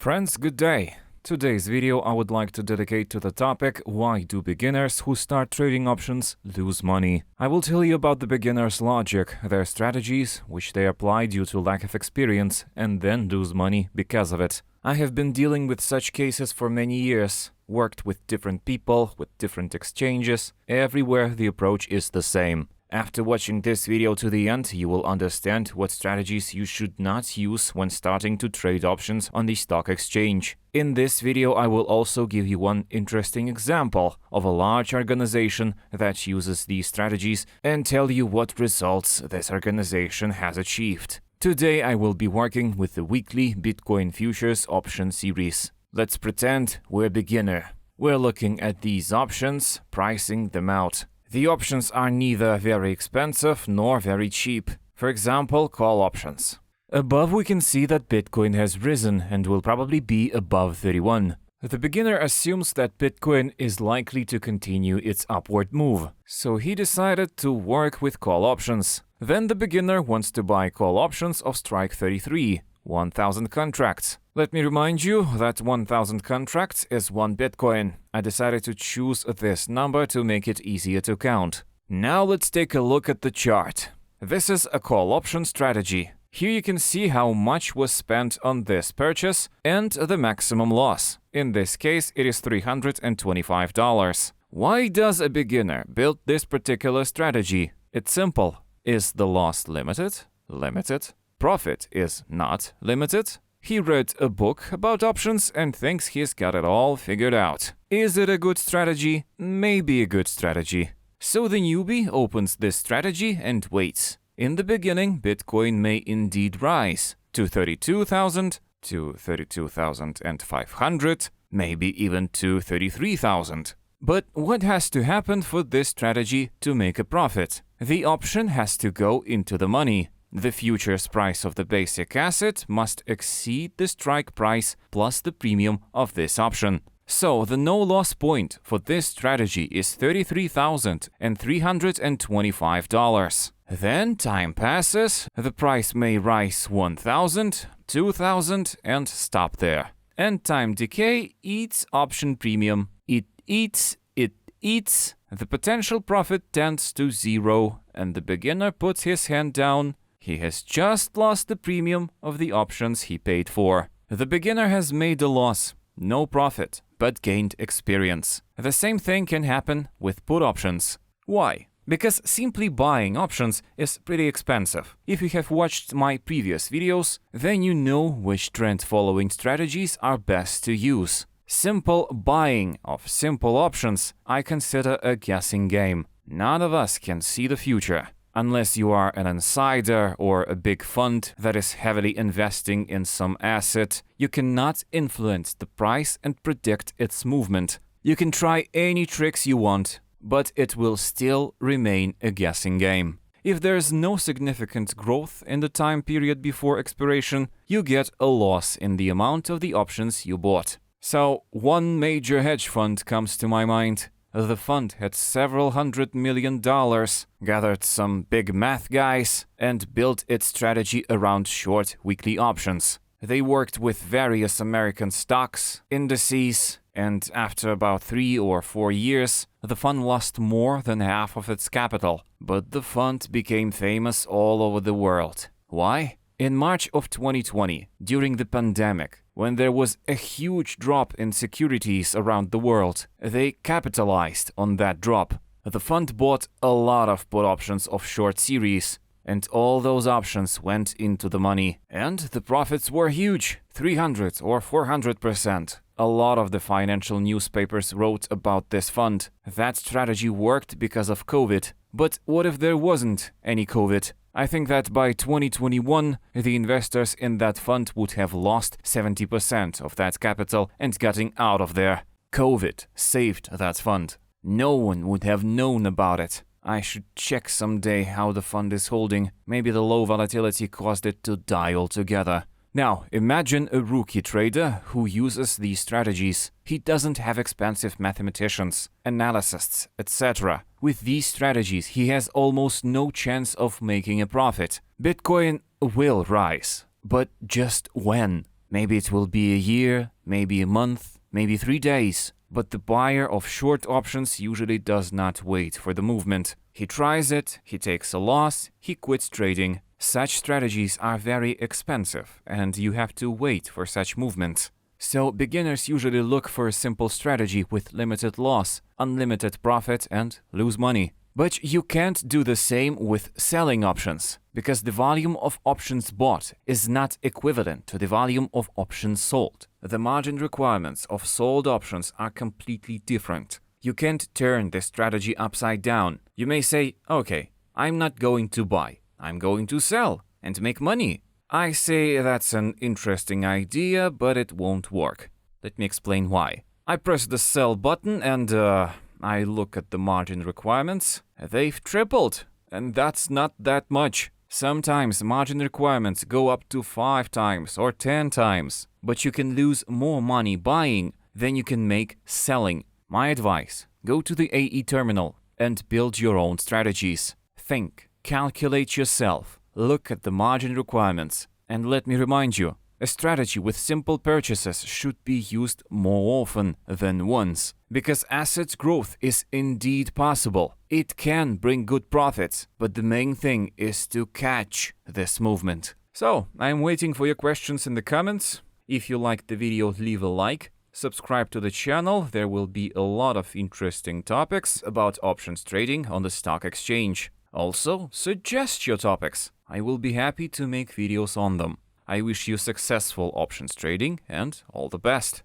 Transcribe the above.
Friends, good day. Today's video I would like to dedicate to the topic why do beginners who start trading options lose money. I will tell you about the beginner's logic, their strategies, which they apply due to lack of experience, and then lose money because of it. I have been dealing with such cases for many years, worked with different people, with different exchanges. Everywhere the approach is the same. After watching this video to the end, you will understand what strategies you should not use when starting to trade options on the stock exchange. In this video, I will also give you one interesting example of a large organization that uses these strategies and tell you what results this organization has achieved. Today, I will be working with the weekly Bitcoin futures option series. Let's pretend we're a beginner. We're looking at these options, pricing them out. The options are neither very expensive nor very cheap. For example, call options. Above we can see that Bitcoin has risen and will probably be above 31. The beginner assumes that Bitcoin is likely to continue its upward move, so he decided to work with call options. Then the beginner wants to buy call options of strike 33, 1000 contracts. Let me remind you that 1000 contracts is 1 Bitcoin. I decided to choose this number to make it easier to count. Now let's take a look at the chart. This is a call option strategy. Here you can see how much was spent on this purchase and the maximum loss. In this case, it is $325. Why does a beginner build this particular strategy? It's simple. Is the loss limited? Limited. Profit is not limited. He read a book about options and thinks he's got it all figured out. Is it a good strategy? Maybe a good strategy. So the newbie opens this strategy and waits. In the beginning, Bitcoin may indeed rise to 32,000, to 32,500, maybe even to 33,000. But what has to happen for this strategy to make a profit? The option has to go into the money. The futures price of the basic asset must exceed the strike price plus the premium of this option. So the no-loss point for this strategy is $33,325. Then time passes, the price may rise 1,000, 2,000 and stop there. And time decay eats option premium. It eats, the potential profit tends to zero and the beginner puts his hand down. He has just lost the premium of the options he paid for. The beginner has made a loss, no profit, but gained experience. The same thing can happen with put options. Why? Because simply buying options is pretty expensive. If you have watched my previous videos, then you know which trend-following strategies are best to use. Simple buying of simple options I consider a guessing game. None of us can see the future. Unless you are an insider or a big fund that is heavily investing in some asset, you cannot influence the price and predict its movement. You can try any tricks you want, but it will still remain a guessing game. If there is no significant growth in the time period before expiration, you get a loss in the amount of the options you bought. So, one major hedge fund comes to my mind. The fund had several $100 million, gathered some big math guys, and built its strategy around short weekly options. They worked with various American stocks, indices, and after about 3 or 4 years, the fund lost more than half of its capital. But the fund became famous all over the world. Why? In March of 2020, during the pandemic, when there was a huge drop in securities around the world, they capitalized on that drop. The fund bought a lot of put options of short series, and all those options went into the money. And the profits were huge, 300 or 400%. A lot of the financial newspapers wrote about this fund. That strategy worked because of COVID. But what if there wasn't any COVID? I think that by 2021, the investors in that fund would have lost 70% of that capital and gotten out of there. COVID saved that fund. No one would have known about it. I should check someday how the fund is holding. Maybe the low volatility caused it to die altogether. Now, imagine a rookie trader who uses these strategies. He doesn't have expensive mathematicians, analysts, etc. With these strategies, he has almost no chance of making a profit. Bitcoin will rise, but just when? Maybe it will be a year, maybe a month, maybe 3 days. But the buyer of short options usually does not wait for the movement. He tries it, he takes a loss, he quits trading. Such strategies are very expensive, and you have to wait for such movements. So beginners usually look for a simple strategy with limited loss, unlimited profit, and lose money. But you can't do the same with selling options, because the volume of options bought is not equivalent to the volume of options sold. The margin requirements of sold options are completely different. You can't turn this strategy upside down. You may say, okay, I'm not going to buy, I'm going to sell and make money. I say that's an interesting idea, but it won't work. Let me explain why. I press the sell button and I look at the margin requirements. They've tripled, and that's not that much. Sometimes margin requirements go up to 5 times or 10 times, but you can lose more money buying than you can make selling. My advice, go to the AE terminal and build your own strategies. Think, calculate yourself, look at the margin requirements, and let me remind you, a strategy with simple purchases should be used more often than once, because asset growth is indeed possible. It can bring good profits, but the main thing is to catch this movement. So, I'm waiting for your questions in the comments. If you liked the video, leave a like. Subscribe to the channel, there will be a lot of interesting topics about options trading on the stock exchange. Also, suggest your topics. I will be happy to make videos on them. I wish you successful options trading and all the best.